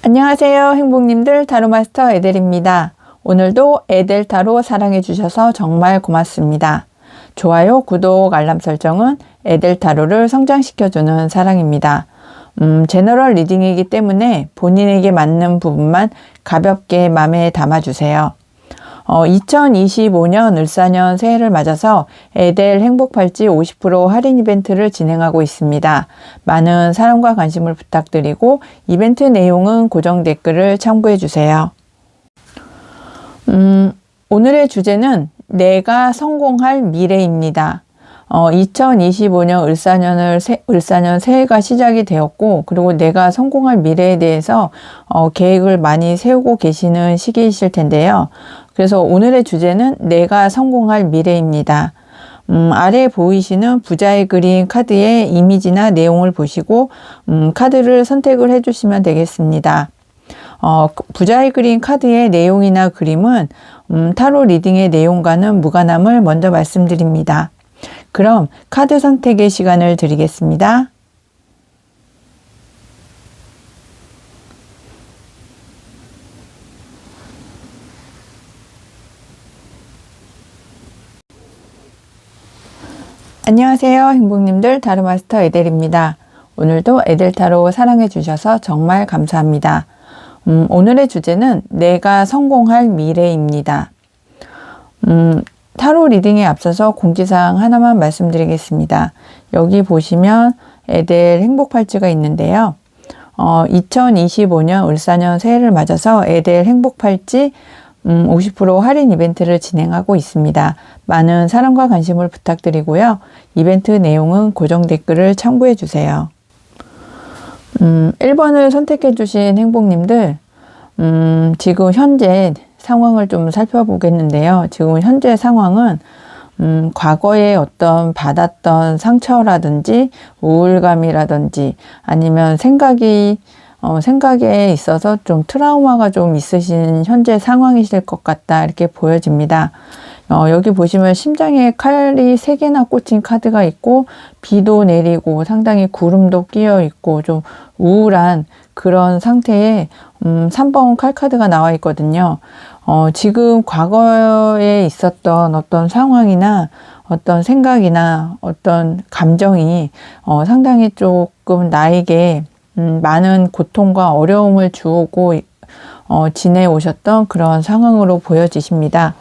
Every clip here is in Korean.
안녕하세요, 행복님들. 타로마스터 에델입니다. 오늘도 에델 타로 사랑해 주셔서 정말 고맙습니다. 좋아요, 구독, 알람 설정은 에델 타로를 성장시켜주는 사랑입니다. 제너럴 리딩이기 때문에 본인에게 맞는 부분만 가볍게 마음에 담아주세요. 2025년 을사년 새해를 맞아서 에델 행복팔찌 50% 할인 이벤트를 진행하고 있습니다. 많은 사랑과 관심을 부탁드리고 이벤트 내용은 고정 댓글을 참고해 주세요. 오늘의 주제는 내가 성공할 미래입니다. 2025년 을사년 새해가 시작이 되었고, 그리고 내가 성공할 미래에 대해서 계획을 많이 세우고 계시는 시기이실 텐데요. 그래서 오늘의 주제는 내가 성공할 미래입니다. 아래에 보이시는 부자의 그린 카드의 이미지나 내용을 보시고 카드를 선택을 해주시면 되겠습니다. 부자의 그린 카드의 내용이나 그림은 타로 리딩의 내용과는 무관함을 먼저 말씀드립니다. 그럼 카드 선택의 시간을 드리겠습니다. 안녕하세요, 행복님들. 타로마스터 에델입니다. 오늘도 에델타로 사랑해 주셔서 정말 감사합니다. 오늘의 주제는 내가 성공할 미래입니다. 타로 리딩에 앞서서 공지사항 하나만 말씀드리겠습니다. 여기 보시면 에델 행복팔찌가 있는데요. 2025년 을사년 새해를 맞아서 에델 행복팔찌 50% 할인 이벤트를 진행하고 있습니다. 많은 사랑과 관심을 부탁드리고요. 이벤트 내용은 고정 댓글을 참고해 주세요. 1번을 선택해 주신 행복님들, 지금 현재 상황을 좀 살펴보겠는데요. 지금 현재 상황은 과거에 어떤 받았던 상처라든지 우울감이라든지 아니면 생각에 있어서 좀 트라우마가 좀 있으신 현재 상황이실 것 같다, 이렇게 보여집니다. 여기 보시면 심장에 칼이 3개나 꽂힌 카드가 있고, 비도 내리고 상당히 구름도 끼어 있고 좀 우울한 그런 상태에 3번 칼 카드가 나와 있거든요. 지금 과거에 있었던 어떤 상황이나 어떤 생각이나 어떤 감정이 상당히 조금 나에게 많은 고통과 어려움을 주고 지내오셨던 그런 상황으로 보여지십니다.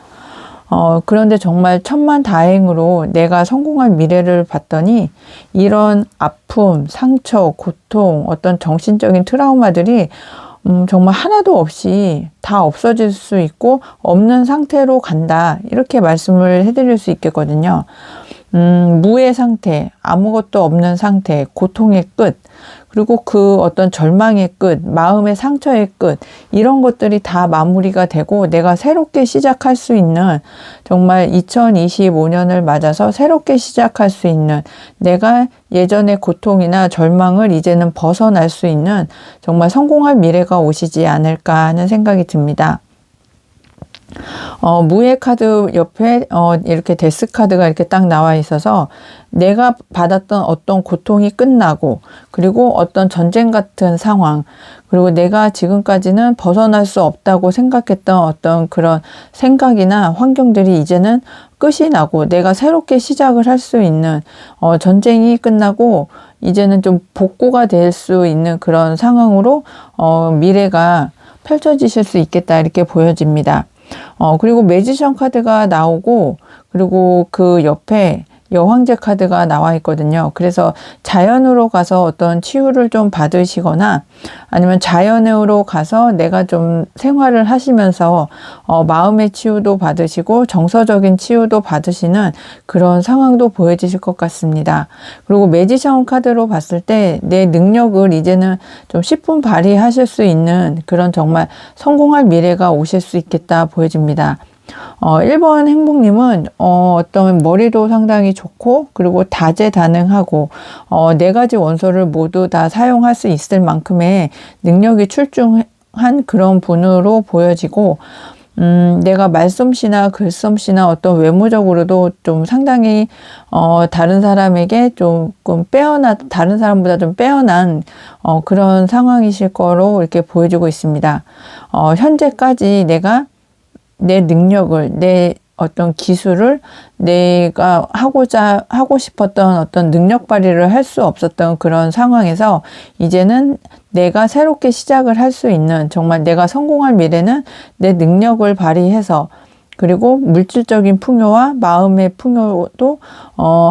그런데 정말 천만다행으로 내가 성공할 미래를 봤더니 이런 아픔, 상처, 고통, 어떤 정신적인 트라우마들이 정말 하나도 없이 다 없어질 수 있고 없는 상태로 간다, 이렇게 말씀을 해드릴 수 있겠거든요. 무의 상태, 아무것도 없는 상태, 고통의 끝, 그리고 그 어떤 절망의 끝, 마음의 상처의 끝, 이런 것들이 다 마무리가 되고 내가 새롭게 시작할 수 있는, 정말 2025년을 맞아서 새롭게 시작할 수 있는, 내가 예전의 고통이나 절망을 이제는 벗어날 수 있는 정말 성공할 미래가 오시지 않을까 하는 생각이 듭니다. 무의 카드 옆에 이렇게 데스 카드가 이렇게 딱 나와 있어서 내가 받았던 어떤 고통이 끝나고, 그리고 어떤 전쟁 같은 상황, 그리고 내가 지금까지는 벗어날 수 없다고 생각했던 어떤 그런 생각이나 환경들이 이제는 끝이 나고 내가 새롭게 시작을 할 수 있는, 전쟁이 끝나고 이제는 좀 복구가 될 수 있는 그런 상황으로 미래가 펼쳐지실 수 있겠다, 이렇게 보여집니다. 그리고 매지션 카드가 나오고, 그리고 그 옆에 여황제 카드가 나와 있거든요. 그래서 자연으로 가서 어떤 치유를 좀 받으시거나, 아니면 자연으로 가서 내가 좀 생활을 하시면서 마음의 치유도 받으시고 정서적인 치유도 받으시는 그런 상황도 보여지실 것 같습니다. 그리고 매지션 카드로 봤을 때 내 능력을 이제는 좀 10분 발휘하실 수 있는 그런 정말 성공할 미래가 오실 수 있겠다 보여집니다. 1번 행복님은 어떤 머리도 상당히 좋고, 그리고 다재다능하고 4가지 원소를 모두 다 사용할 수 있을 만큼의 능력이 출중한 그런 분으로 보여지고, 내가 말솜씨나 글솜씨나 어떤 외모적으로도 좀 상당히 다른 사람에게 조금 다른 사람보다 좀 빼어난 그런 상황이실 거로 이렇게 보여지고 있습니다. 현재까지 내가 내 능력을, 내 어떤 기술을 내가 하고 싶었던 어떤 능력 발휘를 할 수 없었던 그런 상황에서 이제는 내가 새롭게 시작을 할 수 있는, 정말 내가 성공할 미래는 내 능력을 발휘해서, 그리고 물질적인 풍요와 마음의 풍요도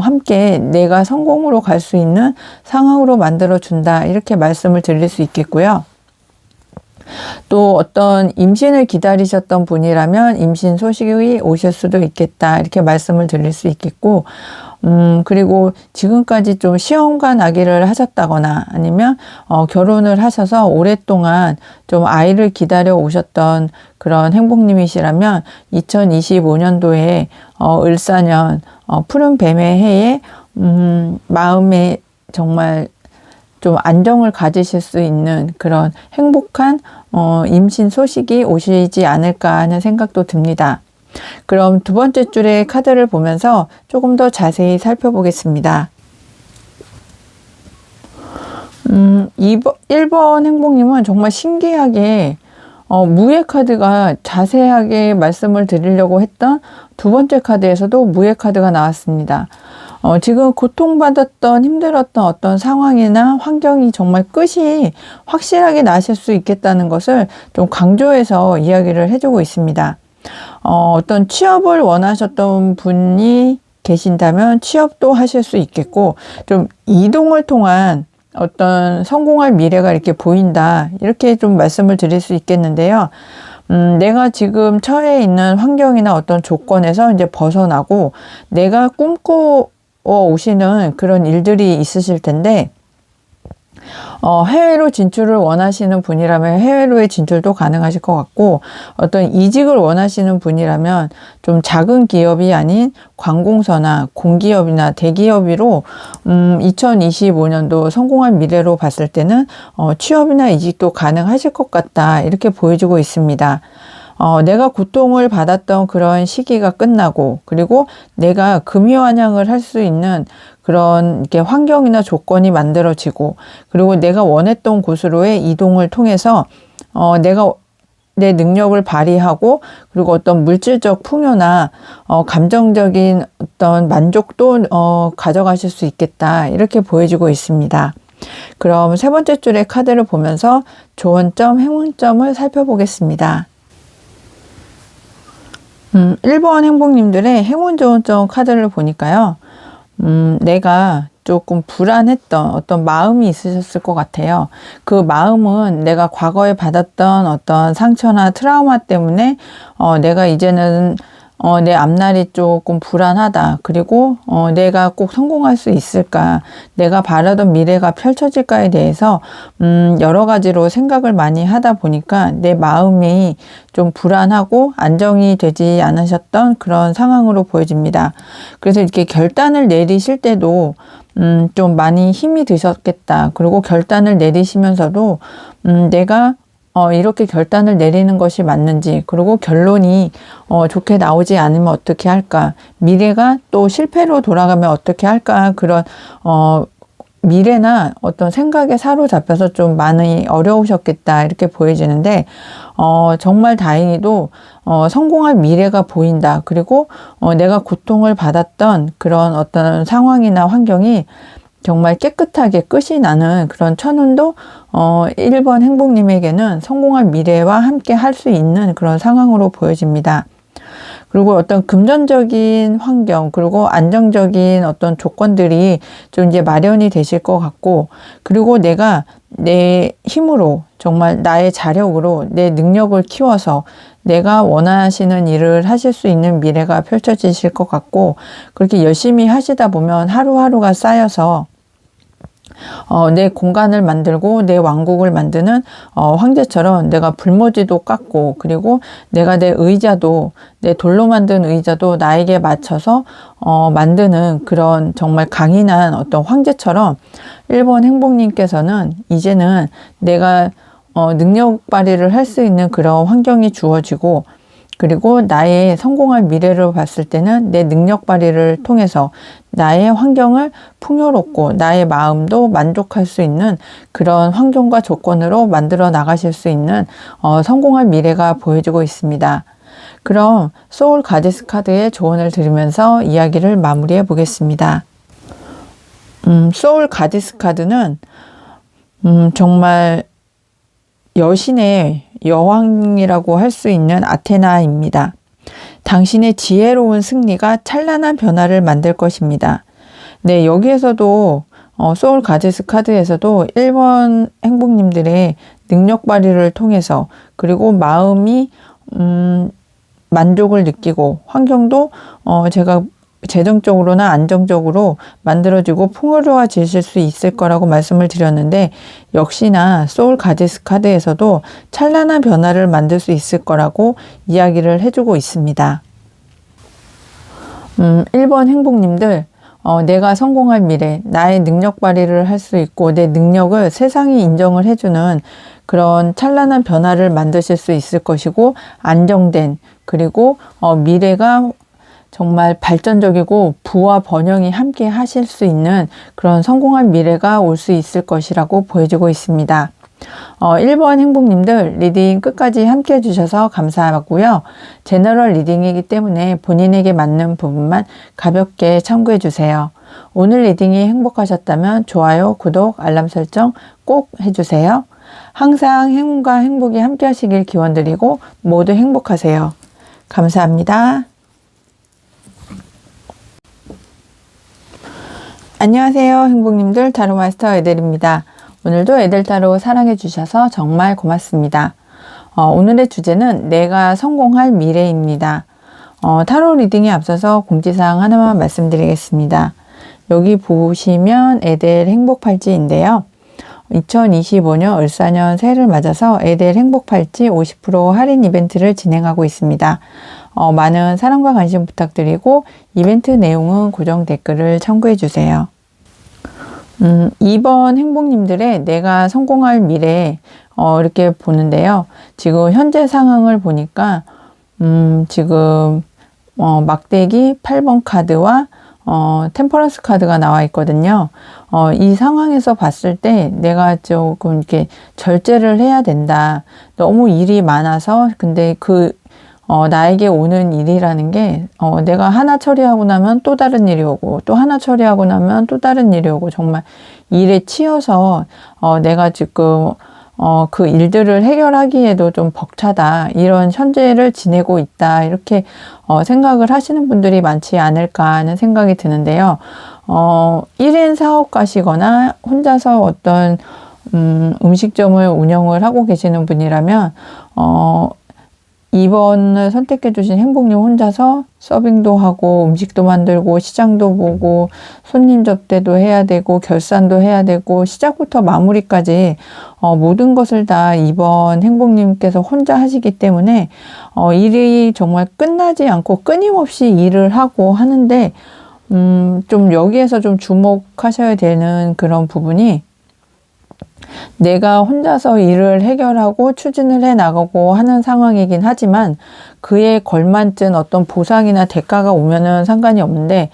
함께 내가 성공으로 갈 수 있는 상황으로 만들어 준다, 이렇게 말씀을 드릴 수 있겠고요. 또 어떤 임신을 기다리셨던 분이라면 임신 소식이 오실 수도 있겠다, 이렇게 말씀을 드릴 수 있겠고, 그리고 지금까지 좀 시험관 아기를 하셨다거나 아니면 결혼을 하셔서 오랫동안 좀 아이를 기다려 오셨던 그런 행복님이시라면 2025년도에 을사년 푸른 뱀의 해에 마음에 정말 좀 안정을 가지실 수 있는 그런 행복한 임신 소식이 오시지 않을까 하는 생각도 듭니다. 그럼 두 번째 줄의 카드를 보면서 조금 더 자세히 살펴보겠습니다. 1번 행복님은 정말 신기하게 무예 카드가 자세하게 말씀을 드리려고 했던 두 번째 카드에서도 무예 카드가 나왔습니다. 지금 고통받았던 힘들었던 어떤 상황이나 환경이 정말 끝이 확실하게 나실 수 있겠다는 것을 좀 강조해서 이야기를 해주고 있습니다. 어떤 취업을 원하셨던 분이 계신다면 취업도 하실 수 있겠고, 좀 이동을 통한 어떤 성공할 미래가 이렇게 보인다, 이렇게 좀 말씀을 드릴 수 있겠는데요. 내가 지금 처해 있는 환경이나 어떤 조건에서 이제 벗어나고 내가 꿈꿔 오시는 그런 일들이 있으실 텐데, 해외로 진출을 원하시는 분이라면 해외로의 진출도 가능하실 것 같고, 어떤 이직을 원하시는 분이라면 좀 작은 기업이 아닌 관공서나 공기업이나 대기업으로 2025년도 성공한 미래로 봤을 때는 취업이나 이직도 가능하실 것 같다, 이렇게 보여지고 있습니다. 내가 고통을 받았던 그런 시기가 끝나고, 그리고 내가 금이환영을 할 수 있는 그런 이렇게 환경이나 조건이 만들어지고, 그리고 내가 원했던 곳으로의 이동을 통해서 내가 내 능력을 발휘하고, 그리고 어떤 물질적 풍요나 감정적인 어떤 만족도 가져가실 수 있겠다, 이렇게 보여지고 있습니다. 그럼 세 번째 줄의 카드를 보면서 조언점, 행운점을 살펴보겠습니다. 1번 행복님들의 행운 조언점 카드를 보니까요. 내가 조금 불안했던 어떤 마음이 있으셨을 것 같아요. 그 마음은 내가 과거에 받았던 어떤 상처나 트라우마 때문에 내가 이제는 내 앞날이 조금 불안하다. 그리고 내가 꼭 성공할 수 있을까? 내가 바라던 미래가 펼쳐질까에 대해서 여러 가지로 생각을 많이 하다 보니까 내 마음이 좀 불안하고 안정이 되지 않으셨던 그런 상황으로 보여집니다. 그래서 이렇게 결단을 내리실 때도 좀 많이 힘이 드셨겠다. 그리고 결단을 내리시면서도 내가 이렇게 결단을 내리는 것이 맞는지, 그리고 결론이 좋게 나오지 않으면 어떻게 할까, 미래가 또 실패로 돌아가면 어떻게 할까, 그런 미래나 어떤 생각에 사로잡혀서 좀 많이 어려우셨겠다, 이렇게 보여지는데, 정말 다행히도 성공할 미래가 보인다. 그리고 내가 고통을 받았던 그런 어떤 상황이나 환경이 정말 깨끗하게 끝이 나는 그런 천운도 1번 행복님에게는 성공할 미래와 함께 할 수 있는 그런 상황으로 보여집니다. 그리고 어떤 금전적인 환경, 그리고 안정적인 어떤 조건들이 좀 이제 마련이 되실 것 같고, 그리고 내가 내 힘으로, 정말 나의 자력으로 내 능력을 키워서 내가 원하시는 일을 하실 수 있는 미래가 펼쳐지실 것 같고, 그렇게 열심히 하시다 보면 하루하루가 쌓여서 내 공간을 만들고 내 왕국을 만드는 황제처럼 내가 불모지도 깎고, 그리고 내가 내 의자도, 내 돌로 만든 의자도 나에게 맞춰서 만드는 그런 정말 강인한 어떤 황제처럼 1번 행복님께서는 이제는 내가 능력 발휘를 할 수 있는 그런 환경이 주어지고, 그리고 나의 성공할 미래를 봤을 때는 내 능력 발휘를 통해서 나의 환경을 풍요롭고 나의 마음도 만족할 수 있는 그런 환경과 조건으로 만들어 나가실 수 있는 성공할 미래가 보여지고 있습니다. 그럼 소울 가디스 카드의 조언을 들으면서 이야기를 마무리해 보겠습니다. 소울 가디스 카드는 정말 여신의 여왕이라고 할 수 있는 아테나입니다. 당신의 지혜로운 승리가 찬란한 변화를 만들 것입니다. 네, 여기에서도 소울 가디스 카드에서도 1번 행복님들의 능력 발휘를 통해서 그리고 마음이 만족을 느끼고 환경도 제가 재정적으로나 안정적으로 만들어지고 풍요로워지실 수 있을 거라고 말씀을 드렸는데 역시나 소울 가디스 카드에서도 찬란한 변화를 만들 수 있을 거라고 이야기를 해주고 있습니다. 1번 행복님들 내가 성공할 미래, 나의 능력 발휘를 할 수 있고 내 능력을 세상이 인정을 해주는 그런 찬란한 변화를 만드실 수 있을 것이고 안정된 그리고 미래가 정말 발전적이고 부와 번영이 함께 하실 수 있는 그런 성공한 미래가 올 수 있을 것이라고 보여지고 있습니다. 1번 행복님들 리딩 끝까지 함께 해주셔서 감사하고요. 제너럴 리딩이기 때문에 본인에게 맞는 부분만 가볍게 참고해 주세요. 오늘 리딩이 행복하셨다면 좋아요, 구독, 알람 설정 꼭 해주세요. 항상 행운과 행복이 함께 하시길 기원드리고 모두 행복하세요. 감사합니다. 안녕하세요 행복님들, 타로마스터 에델입니다. 오늘도 에델타로 사랑해 주셔서 정말 고맙습니다. 오늘의 주제는 내가 성공할 미래입니다. 타로 리딩에 앞서서 공지사항 하나만 말씀드리겠습니다. 여기 보시면 에델 행복팔찌인데요. 2025년 을사년 새해를 맞아서 에델 행복팔찌 50% 할인 이벤트를 진행하고 있습니다. 많은 사랑과 관심 부탁드리고 이벤트 내용은 고정 댓글을 참고해 주세요. 2번 행복님들의 내가 성공할 미래 이렇게 보는데요. 지금 현재 상황을 보니까 지금 막대기 8번 카드와 템퍼런스 카드가 나와 있거든요. 이 상황에서 봤을 때 내가 조금 이렇게 절제를 해야 된다. 너무 일이 많아서 근데 나에게 오는 일이라는 게 내가 하나 처리하고 나면 또 다른 일이 오고 또 하나 처리하고 나면 또 다른 일이 오고 정말 일에 치여서 내가 지금 그 일들을 해결하기에도 좀 벅차다 이런 현재를 지내고 있다 이렇게 생각을 하시는 분들이 많지 않을까 하는 생각이 드는데요. 1인 사업가시거나 혼자서 어떤 음식점을 운영을 하고 계시는 분이라면 2번을 선택해 주신 행복님 혼자서 서빙도 하고 음식도 만들고 시장도 보고 손님 접대도 해야 되고 결산도 해야 되고 시작부터 마무리까지 모든 것을 다 2번 행복님께서 혼자 하시기 때문에 일이 정말 끝나지 않고 끊임없이 일을 하고 하는데 좀 여기에서 좀 주목하셔야 되는 그런 부분이 내가 혼자서 일을 해결하고 추진을 해 나가고 하는 상황이긴 하지만 그에 걸맞은 어떤 보상이나 대가가 오면은 상관이 없는데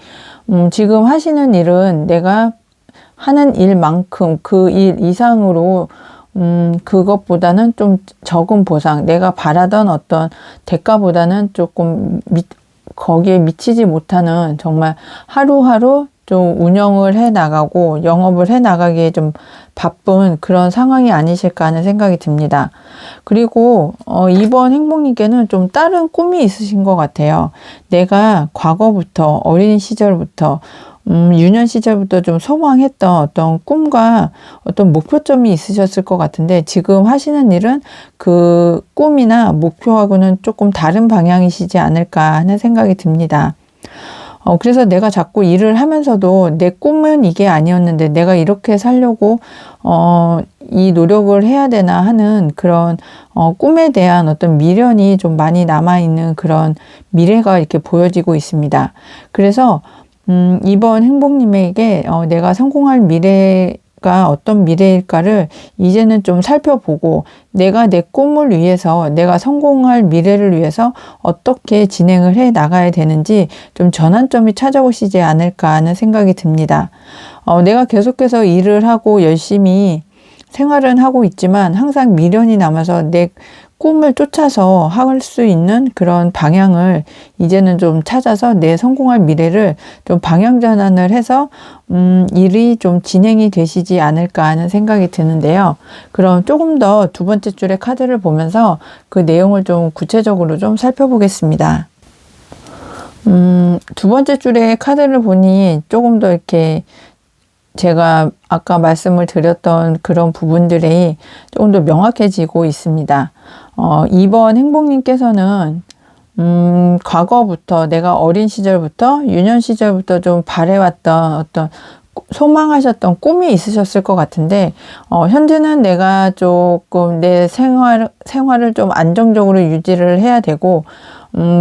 지금 하시는 일은 내가 하는 일만큼 그 일 이상으로 그것보다는 좀 적은 보상, 내가 바라던 어떤 대가보다는 조금 거기에 미치지 못하는 정말 하루하루 좀 운영을 해 나가고 영업을 해 나가기에 좀 바쁜 그런 상황이 아니실까 하는 생각이 듭니다. 그리고 2번 행복님께는 좀 다른 꿈이 있으신 것 같아요. 내가 과거부터 어린 시절부터 유년 시절부터 좀 소망했던 어떤 꿈과 어떤 목표점이 있으셨을 것 같은데 지금 하시는 일은 그 꿈이나 목표하고는 조금 다른 방향이시지 않을까 하는 생각이 듭니다. 그래서 내가 자꾸 일을 하면서도 내 꿈은 이게 아니었는데 내가 이렇게 살려고 이 노력을 해야 되나 하는 그런 꿈에 대한 어떤 미련이 좀 많이 남아있는 그런 미래가 이렇게 보여지고 있습니다. 그래서 이번 행복님에게 내가 성공할 미래가 무엇일까, 어떤 미래일까를 이제는 좀 살펴보고 내가 내 꿈을 위해서, 내가 성공할 미래를 위해서 어떻게 진행을 해 나가야 되는지 좀 전환점이 찾아오시지 않을까 하는 생각이 듭니다. 내가 계속해서 일을 하고 열심히 생활은 하고 있지만 항상 미련이 남아서 내 꿈을 쫓아서 할 수 있는 그런 방향을 이제는 좀 찾아서 내 성공할 미래를 좀 방향 전환을 해서 일이 좀 진행이 되시지 않을까 하는 생각이 드는데요. 그럼 조금 더 두 번째 줄의 카드를 보면서 그 내용을 좀 구체적으로 좀 살펴보겠습니다. 두 번째 줄의 카드를 보니 조금 더 이렇게 제가 아까 말씀을 드렸던 그런 부분들이 조금 더 명확해지고 있습니다. 2번 행복님께서는 과거부터, 내가 어린 시절부터, 유년 시절부터 좀 바래왔던 어떤 소망하셨던 꿈이 있으셨을 것 같은데, 현재는 내가 조금 내 생활을 좀 안정적으로 유지를 해야 되고,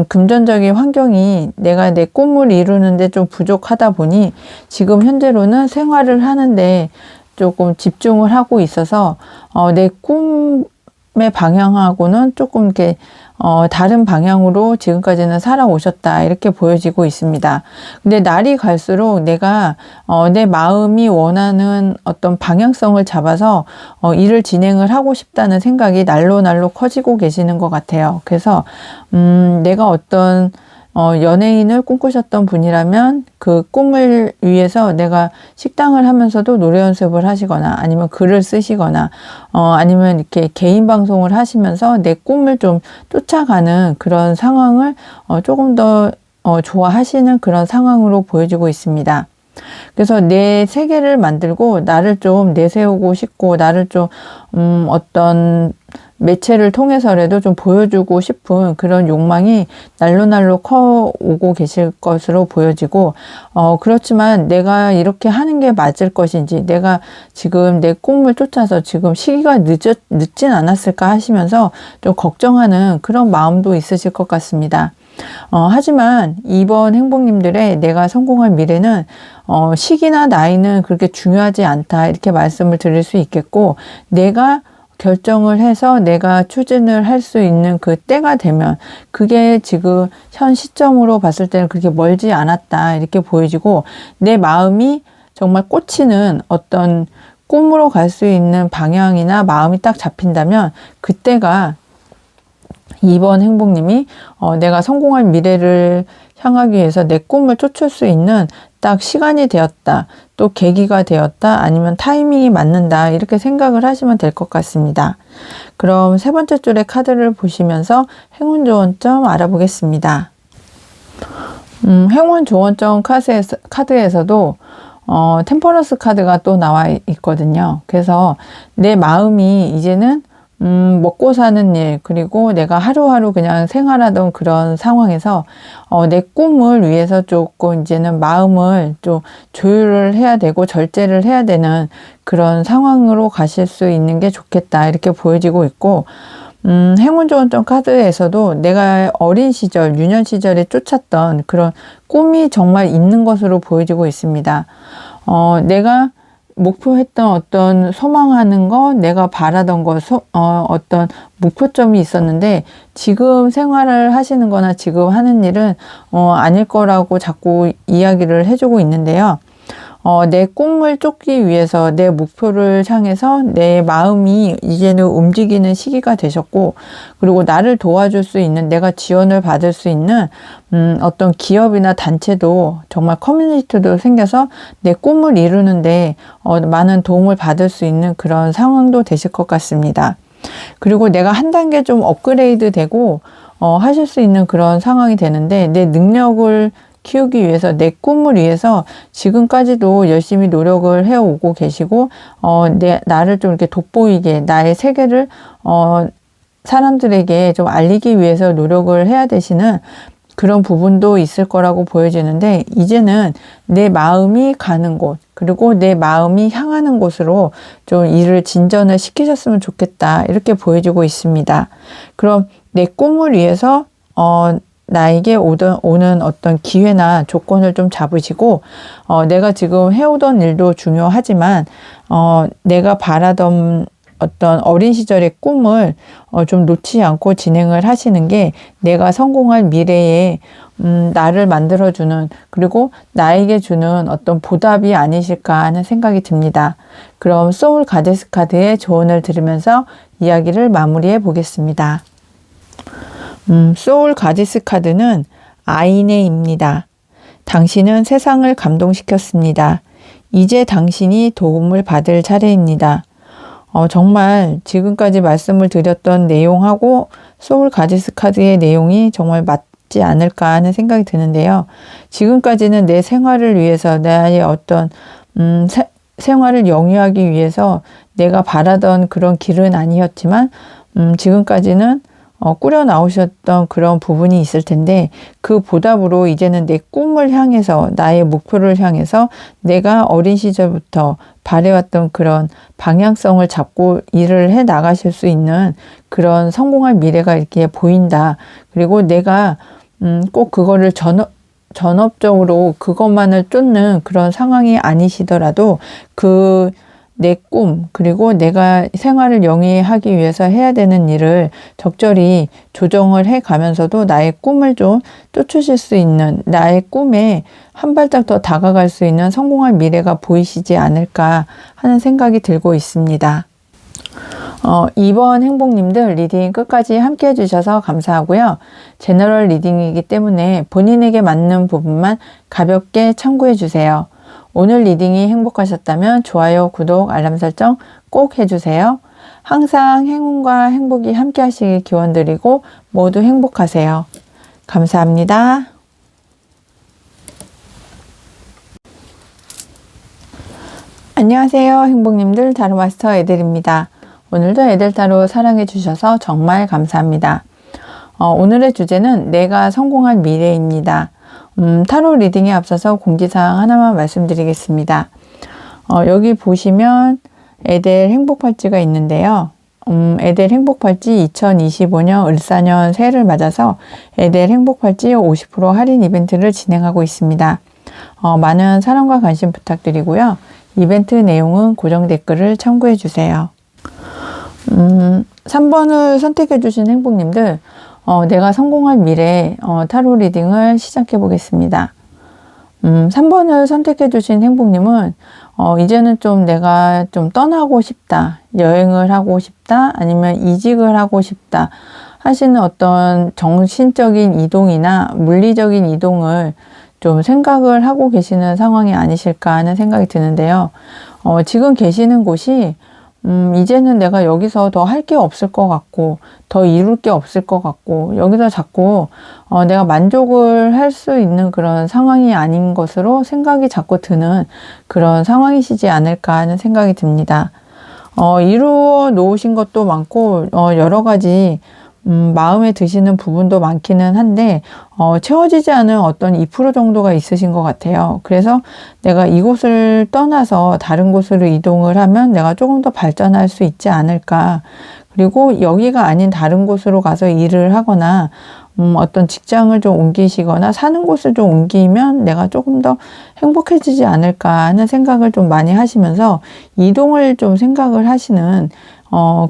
금전적인 환경이 내가 내 꿈을 이루는데 좀 부족하다 보니 지금 현재로는 생활을 하는데 조금 집중을 하고 있어서 내 꿈의 방향하고는 조금 이렇게 다른 방향으로 지금까지는 살아오셨다, 이렇게 보여지고 있습니다. 근데 날이 갈수록 내가 내 마음이 원하는 어떤 방향성을 잡아서 일을 진행을 하고 싶다는 생각이 날로 커지고 계시는 것 같아요. 그래서 내가 어떤 연예인을 꿈꾸셨던 분이라면 그 꿈을 위해서 내가 식당을 하면서도 노래 연습을 하시거나 아니면 글을 쓰시거나 아니면 이렇게 개인 방송을 하시면서 내 꿈을 좀 쫓아가는 그런 상황을 조금 더 좋아하시는 그런 상황으로 보여지고 있습니다. 그래서 내 세계를 만들고 나를 좀 내세우고 싶고 나를 좀 어떤 매체를 통해서라도 좀 보여주고 싶은 그런 욕망이 날로 커오고 계실 것으로 보여지고, 그렇지만 내가 이렇게 하는 게 맞을 것인지, 내가 지금 내 꿈을 쫓아서 지금 시기가 늦진 않았을까 하시면서 좀 걱정하는 그런 마음도 있으실 것 같습니다. 하지만 이번 행복님들의 내가 성공할 미래는 시기나 나이는 그렇게 중요하지 않다, 이렇게 말씀을 드릴 수 있겠고, 내가 결정을 해서 내가 추진을 할 수 있는 그 때가 되면 그게 지금 현 시점으로 봤을 때는 그렇게 멀지 않았다, 이렇게 보여지고, 내 마음이 정말 꽂히는 어떤 꿈으로 갈 수 있는 방향이나 마음이 딱 잡힌다면 그때가 2번 행복님이 내가 성공할 미래를 향하기 위해서 내 꿈을 쫓을 수 있는 딱 시간이 되었다, 또 계기가 되었다, 아니면 타이밍이 맞는다, 이렇게 생각을 하시면 될 것 같습니다. 그럼 세 번째 줄의 카드를 보시면서 행운 조언점 알아보겠습니다. 행운 조언점 카드에서도 템퍼런스 카드가 또 나와 있거든요. 그래서 내 마음이 이제는 먹고 사는 일, 그리고 내가 하루하루 그냥 생활하던 그런 상황에서 내 꿈을 위해서 조금 이제는 마음을 좀 조율을 해야 되고 절제를 해야 되는 그런 상황으로 가실 수 있는 게 좋겠다, 이렇게 보여지고 있고, 행운 조언점 카드에서도 내가 어린 시절, 유년 시절에 쫓았던 그런 꿈이 정말 있는 것으로 보여지고 있습니다. 내가 목표했던 어떤 소망하는 거, 내가 바라던 거, 어떤 목표점이 있었는데 지금 생활을 하시는 거나 지금 하는 일은 아닐 거라고 자꾸 이야기를 해주고 있는데요. 내 꿈을 쫓기 위해서 내 목표를 향해서 내 마음이 이제는 움직이는 시기가 되셨고, 그리고 나를 도와줄 수 있는, 내가 지원을 받을 수 있는 어떤 기업이나 단체도, 정말 커뮤니티도 생겨서 내 꿈을 이루는데 많은 도움을 받을 수 있는 그런 상황도 되실 것 같습니다. 그리고 내가 한 단계 좀 업그레이드 되고 하실 수 있는 그런 상황이 되는데, 내 능력을 키우기 위해서, 내 꿈을 위해서 지금까지도 열심히 노력을 해오고 계시고, 나를 좀 이렇게 돋보이게, 나의 세계를 사람들에게 좀 알리기 위해서 노력을 해야 되시는 그런 부분도 있을 거라고 보여지는데, 이제는 내 마음이 가는 곳, 그리고 내 마음이 향하는 곳으로 좀 일을 진전을 시키셨으면 좋겠다, 이렇게 보여지고 있습니다. 그럼 내 꿈을 위해서 나에게 오는 어떤 기회나 조건을 좀 잡으시고, 내가 지금 해오던 일도 중요하지만, 내가 바라던 어떤 어린 시절의 꿈을 좀 놓지 않고 진행을 하시는 게 내가 성공할 미래에 나를 만들어주는, 그리고 나에게 주는 어떤 보답이 아니실까 하는 생각이 듭니다. 그럼 소울 가데스 카드의 조언을 들으면서 이야기를 마무리해 보겠습니다. 소울 가데스 카드는 아이네입니다. 당신은 세상을 감동시켰습니다. 이제 당신이 도움을 받을 차례입니다. 정말 지금까지 말씀을 드렸던 내용하고 소울 가데스 카드의 내용이 정말 맞지 않을까 하는 생각이 드는데요. 지금까지는 내 생활을 위해서, 나의 어떤 생활을 영위하기 위해서 내가 바라던 그런 길은 아니었지만, 지금까지는 꾸려 나오셨던 그런 부분이 있을 텐데, 그 보답으로 이제는 내 꿈을 향해서, 나의 목표를 향해서 내가 어린 시절부터 바래왔던 그런 방향성을 잡고 일을 해 나가실 수 있는 그런 성공할 미래가 이렇게 보인다. 그리고 내가 꼭 그거를 전업적으로 그것만을 쫓는 그런 상황이 아니시더라도 내 꿈, 그리고 내가 생활을 영위하기 위해서 해야 되는 일을 적절히 조정을 해 가면서도 나의 꿈을 좀 쫓으실 수 있는, 나의 꿈에 한 발짝 더 다가갈 수 있는 성공할 미래가 보이시지 않을까 하는 생각이 들고 있습니다. 이번 행복님들 리딩 끝까지 함께 해주셔서 감사하고요. 제너럴 리딩이기 때문에 본인에게 맞는 부분만 가볍게 참고해 주세요. 오늘 리딩이 행복하셨다면 좋아요, 구독, 알람 설정 꼭 해주세요. 항상 행운과 행복이 함께 하시길 기원드리고 모두 행복하세요. 감사합니다. 안녕하세요. 행복님들, 타로마스터 에델입니다. 오늘도 에델타로 사랑해 주셔서 정말 감사합니다. 오늘의 주제는 내가 성공할 미래입니다. 타로 리딩에 앞서서 공지사항 하나만 말씀드리겠습니다. 여기 보시면 에델 행복팔찌가 있는데요. 에델 행복팔찌 2025년 을사년 새해를 맞아서 에델 행복팔찌 50% 할인 이벤트를 진행하고 있습니다. 많은 사랑과 관심 부탁드리고요. 이벤트 내용은 고정 댓글을 참고해 주세요. 3번을 선택해 주신 행복님들, 내가 성공할 미래 타로 리딩을 시작해 보겠습니다. 3번을 선택해 주신 행복님은 이제는 좀 내가 좀 떠나고 싶다, 여행을 하고 싶다, 아니면 이직을 하고 싶다 하시는 어떤 정신적인 이동이나 물리적인 이동을 좀 생각을 하고 계시는 상황이 아니실까 하는 생각이 드는데요. 지금 계시는 곳이 이제는 내가 여기서 더 할 게 없을 것 같고, 더 이룰 게 없을 것 같고, 여기서 자꾸, 내가 만족을 할 수 있는 그런 상황이 아닌 것으로 생각이 자꾸 드는 그런 상황이시지 않을까 하는 생각이 듭니다. 이루어 놓으신 것도 많고, 여러 가지, 마음에 드시는 부분도 많기는 한데, 채워지지 않은 어떤 2% 정도가 있으신 것 같아요. 그래서 내가 이곳을 떠나서 다른 곳으로 이동을 하면 내가 조금 더 발전할 수 있지 않을까. 그리고 여기가 아닌 다른 곳으로 가서 일을 하거나, 어떤 직장을 좀 옮기시거나 사는 곳을 좀 옮기면 내가 조금 더 행복해지지 않을까 하는 생각을 좀 많이 하시면서 이동을 좀 생각을 하시는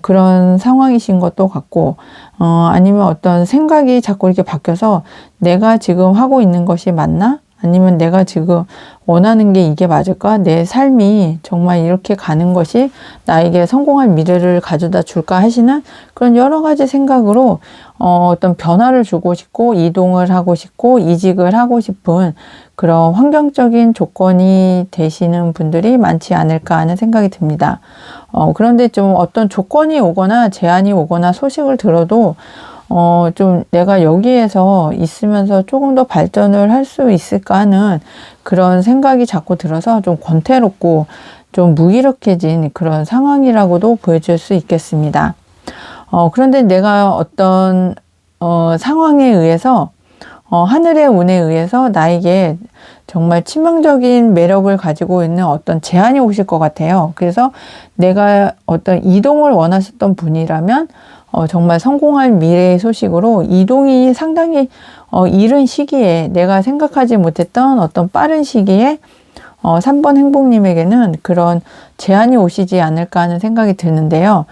그런 상황이신 것도 같고, 아니면 어떤 생각이 자꾸 이렇게 바뀌어서 내가 지금 하고 있는 것이 맞나? 아니면 내가 지금 원하는 게 이게 맞을까? 내 삶이 정말 이렇게 가는 것이 나에게 성공할 미래를 가져다 줄까 하시는 그런 여러 가지 생각으로 어떤 변화를 주고 싶고, 이동을 하고 싶고, 이직을 하고 싶은 그런 환경적인 조건이 되시는 분들이 많지 않을까 하는 생각이 듭니다. 그런데 좀 어떤 조건이 오거나 제안이 오거나 소식을 들어도 좀 내가 여기에서 있으면서 조금 더 발전을 할 수 있을까 하는 그런 생각이 자꾸 들어서 좀 권태롭고 좀 무기력해진 그런 상황이라고도 보여줄 수 있겠습니다. 그런데 내가 어떤 상황에 의해서 하늘의 운에 의해서 나에게 정말 치명적인 매력을 가지고 있는 어떤 제안이 오실 것 같아요. 그래서 내가 어떤 이동을 원하셨던 분이라면 정말 성공할 미래의 소식으로 이동이 상당히 이른 시기에 내가 생각하지 못했던 어떤 빠른 시기에 3번 행복님에게는 그런 제안이 오시지 않을까 하는 생각이 드는데요.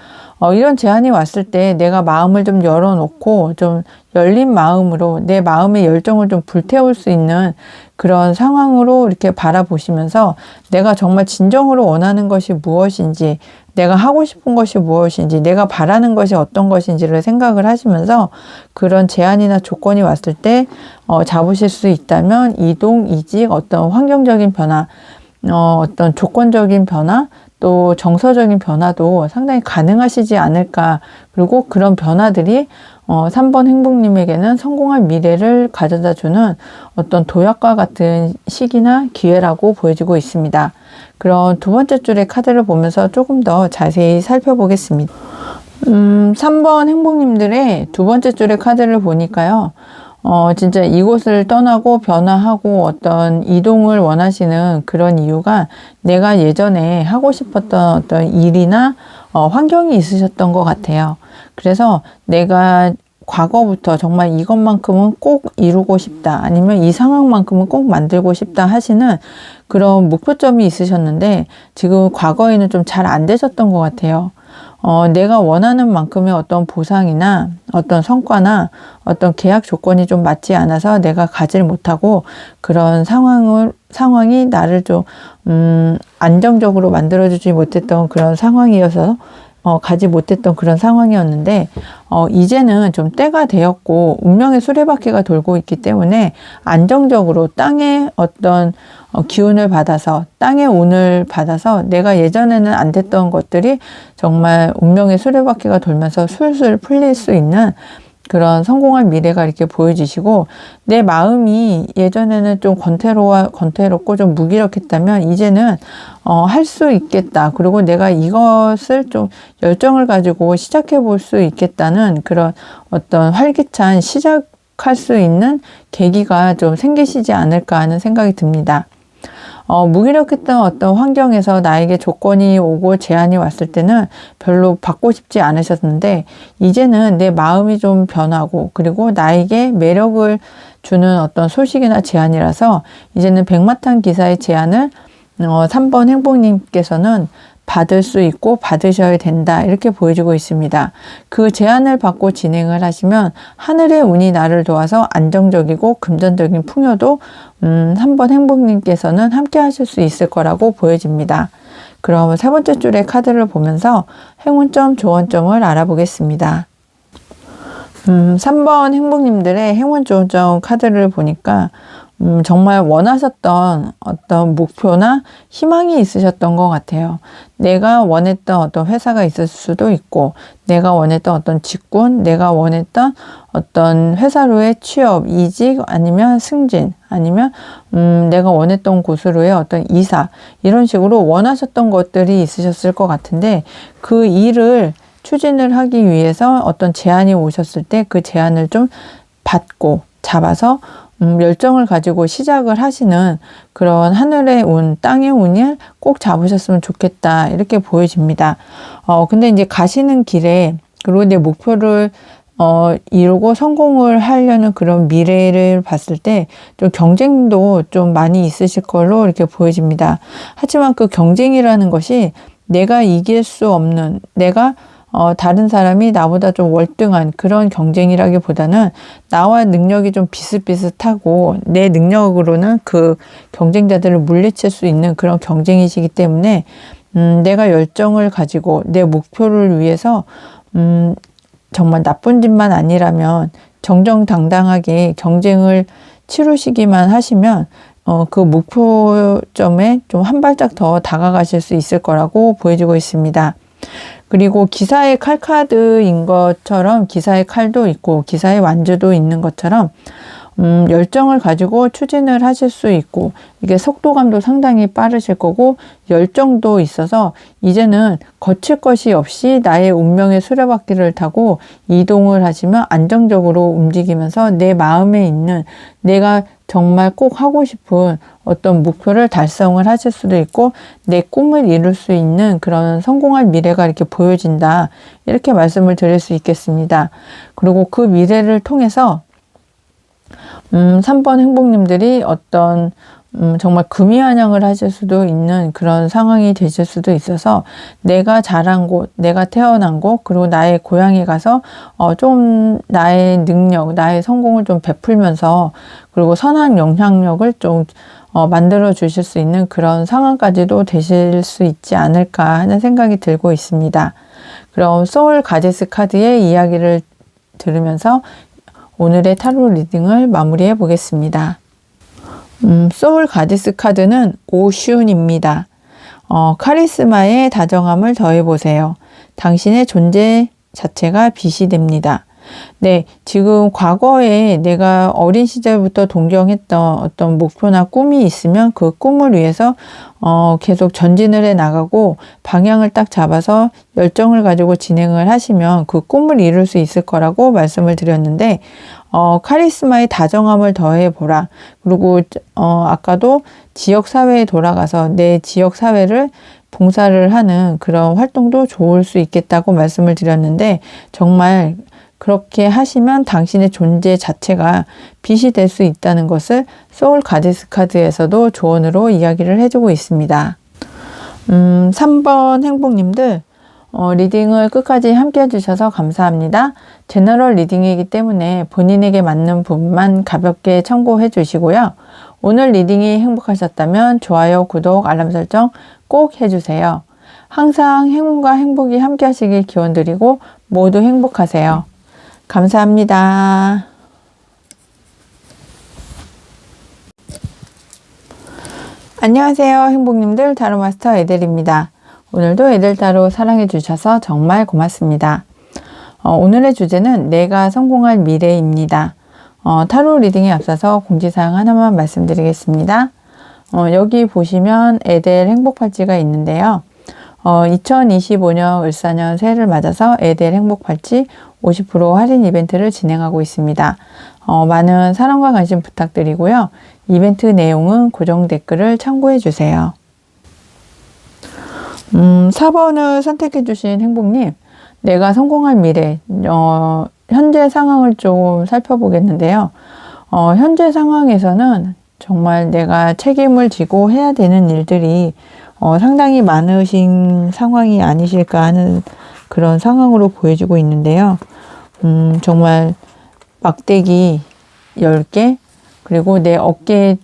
이런 제안이 왔을 때 내가 마음을 좀 열어놓고 좀 열린 마음으로 내 마음의 열정을 좀 불태울 수 있는 그런 상황으로 이렇게 바라보시면서 내가 정말 진정으로 원하는 것이 무엇인지, 내가 하고 싶은 것이 무엇인지, 내가 바라는 것이 어떤 것인지를 생각을 하시면서 그런 제안이나 조건이 왔을 때 잡으실 수 있다면 이동, 이직, 어떤 환경적인 변화, 어떤 조건적인 변화, 또 정서적인 변화도 상당히 가능하시지 않을까. 그리고 그런 변화들이 3번 행복님에게는 성공할 미래를 가져다 주는 어떤 도약과 같은 시기나 기회라고 보여지고 있습니다. 그럼 두 번째 줄의 카드를 보면서 조금 더 자세히 살펴보겠습니다. 3번 행복님들의 두 번째 줄의 카드를 보니까요. 진짜 이곳을 떠나고 변화하고 어떤 이동을 원하시는 그런 이유가 내가 예전에 하고 싶었던 어떤 일이나 환경이 있으셨던 것 같아요. 그래서 내가 과거부터 정말 이것만큼은 꼭 이루고 싶다, 아니면 이 상황만큼은 꼭 만들고 싶다 하시는 그런 목표점이 있으셨는데 지금 과거에는 좀 잘 안 되셨던 것 같아요. 내가 원하는 만큼의 어떤 보상이나 어떤 성과나 어떤 계약 조건이 좀 맞지 않아서 내가 가질 못하고 그런 상황이 나를 좀, 안정적으로 만들어주지 못했던 그런 상황이어서 가지 못했던 그런 상황이었는데, 이제는 좀 때가 되었고, 운명의 수레바퀴가 돌고 있기 때문에 안정적으로 땅의 어떤 기운을 받아서, 땅의 운을 받아서 내가 예전에는 안 됐던 것들이 정말 운명의 수레바퀴가 돌면서 술술 풀릴 수 있는 그런 성공할 미래가 이렇게 보여지시고, 내 마음이 예전에는 좀 권태롭고 좀 무기력했다면 이제는 할 수 있겠다. 그리고 내가 이것을 좀 열정을 가지고 시작해 볼 수 있겠다는 그런 어떤 활기찬 시작할 수 있는 계기가 좀 생기시지 않을까 하는 생각이 듭니다. 무기력했던 어떤 환경에서 나에게 조건이 오고 제안이 왔을 때는 별로 받고 싶지 않으셨는데, 이제는 내 마음이 좀 변하고 그리고 나에게 매력을 주는 어떤 소식이나 제안이라서 이제는 백마탄 기사의 제안을 3번 행복님께서는 받을 수 있고 받으셔야 된다, 이렇게 보여지고 있습니다. 그 제안을 받고 진행을 하시면 하늘의 운이 나를 도와서 안정적이고 금전적인 풍요도 3번 행복님께서는 함께 하실 수 있을 거라고 보여집니다. 그럼 세 번째 줄의 카드를 보면서 행운점, 조언점을 알아보겠습니다. 3번 행복님들의 행운 조언점 카드를 보니까 정말 원하셨던 어떤 목표나 희망이 있으셨던 것 같아요. 내가 원했던 어떤 회사가 있을 수도 있고, 내가 원했던 어떤 직군, 내가 원했던 어떤 회사로의 취업, 이직, 아니면 승진, 아니면 내가 원했던 곳으로의 어떤 이사, 이런 식으로 원하셨던 것들이 있으셨을 것 같은데, 그 일을 추진을 하기 위해서 어떤 제안이 오셨을 때 그 제안을 좀 받고 잡아서 열정을 가지고 시작을 하시는 그런 하늘의 운, 땅의 운을 꼭 잡으셨으면 좋겠다, 이렇게 보여집니다. 근데 이제 가시는 길에, 그리고 내 목표를 이루고 성공을 하려는 그런 미래를 봤을 때 좀 경쟁도 좀 많이 있으실 걸로 이렇게 보여집니다. 하지만 그 경쟁이라는 것이 내가 이길 수 없는, 내가 다른 사람이 나보다 좀 월등한 그런 경쟁이라기보다는 나와 능력이 좀 비슷비슷하고 내 능력으로는 그 경쟁자들을 물리칠 수 있는 그런 경쟁이시기 때문에 내가 열정을 가지고 내 목표를 위해서 정말 나쁜 짓만 아니라면 정정당당하게 경쟁을 치르시기만 하시면 그 목표점에 좀 한 발짝 더 다가가실 수 있을 거라고 보여지고 있습니다. 그리고 기사의 칼 카드인 것처럼 기사의 칼도 있고 기사의 완주도 있는 것처럼 열정을 가지고 추진을 하실 수 있고, 이게 속도감도 상당히 빠르실 거고, 열정도 있어서 이제는 거칠 것이 없이 나의 운명의 수레바퀴를 타고 이동을 하시면 안정적으로 움직이면서 내 마음에 있는 내가 정말 꼭 하고 싶은 어떤 목표를 달성을 하실 수도 있고, 내 꿈을 이룰 수 있는 그런 성공할 미래가 이렇게 보여진다. 이렇게 말씀을 드릴 수 있겠습니다. 그리고 그 미래를 통해서 3번 행복님들이 어떤 정말 금이환영을 하실 수도 있는 그런 상황이 되실 수도 있어서, 내가 자란 곳, 내가 태어난 곳, 그리고 나의 고향에 가서 좀 나의 능력, 나의 성공을 좀 베풀면서, 그리고 선한 영향력을 좀 만들어 주실 수 있는 그런 상황까지도 되실 수 있지 않을까 하는 생각이 들고 있습니다. 그럼 소울 가디스 카드의 이야기를 들으면서 오늘의 타로 리딩을 마무리해 보겠습니다. 소울 가디스 카드는 오슌입니다. 카리스마에 다정함을 더해보세요. 당신의 존재 자체가 빛이 됩니다. 네, 지금 과거에 내가 어린 시절부터 동경했던 어떤 목표나 꿈이 있으면 그 꿈을 위해서 계속 전진을 해 나가고 방향을 딱 잡아서 열정을 가지고 진행을 하시면 그 꿈을 이룰 수 있을 거라고 말씀을 드렸는데, 카리스마의 다정함을 더해보라. 그리고 아까도 지역사회에 돌아가서 내 지역사회를 봉사를 하는 그런 활동도 좋을 수 있겠다고 말씀을 드렸는데, 정말 그렇게 하시면 당신의 존재 자체가 빛이 될 수 있다는 것을 소울 가디스 카드에서도 조언으로 이야기를 해주고 있습니다. 3번 행복님들, 리딩을 끝까지 함께 해주셔서 감사합니다. 제너럴 리딩이기 때문에 본인에게 맞는 부분만 가볍게 참고해 주시고요. 오늘 리딩이 행복하셨다면 좋아요, 구독, 알람 설정 꼭 해주세요. 항상 행운과 행복이 함께 하시길 기원드리고 모두 행복하세요. 감사합니다. 안녕하세요, 행복님들. 타로마스터 에델입니다. 오늘도 에델타로 사랑해 주셔서 정말 고맙습니다. 오늘의 주제는 내가 성공할 미래입니다. 타로 리딩에 앞서서 공지사항 하나만 말씀드리겠습니다. 여기 보시면 에델 행복팔찌가 있는데요. 2025년 을사년 새해를 맞아서 에델 행복팔찌 50% 할인 이벤트를 진행하고 있습니다. 많은 사랑과 관심 부탁드리고요. 이벤트 내용은 고정 댓글을 참고해 주세요. 4번을 선택해 주신 행복님, 내가 성공할 미래, 현재 상황을 좀 살펴보겠는데요. 현재 상황에서는 정말 내가 책임을 지고 해야 되는 일들이 상당히 많으신 상황이 아니실까 하는 그런 상황으로 보여지고 있는데요. 정말 막대기 10개, 그리고 내 어깨에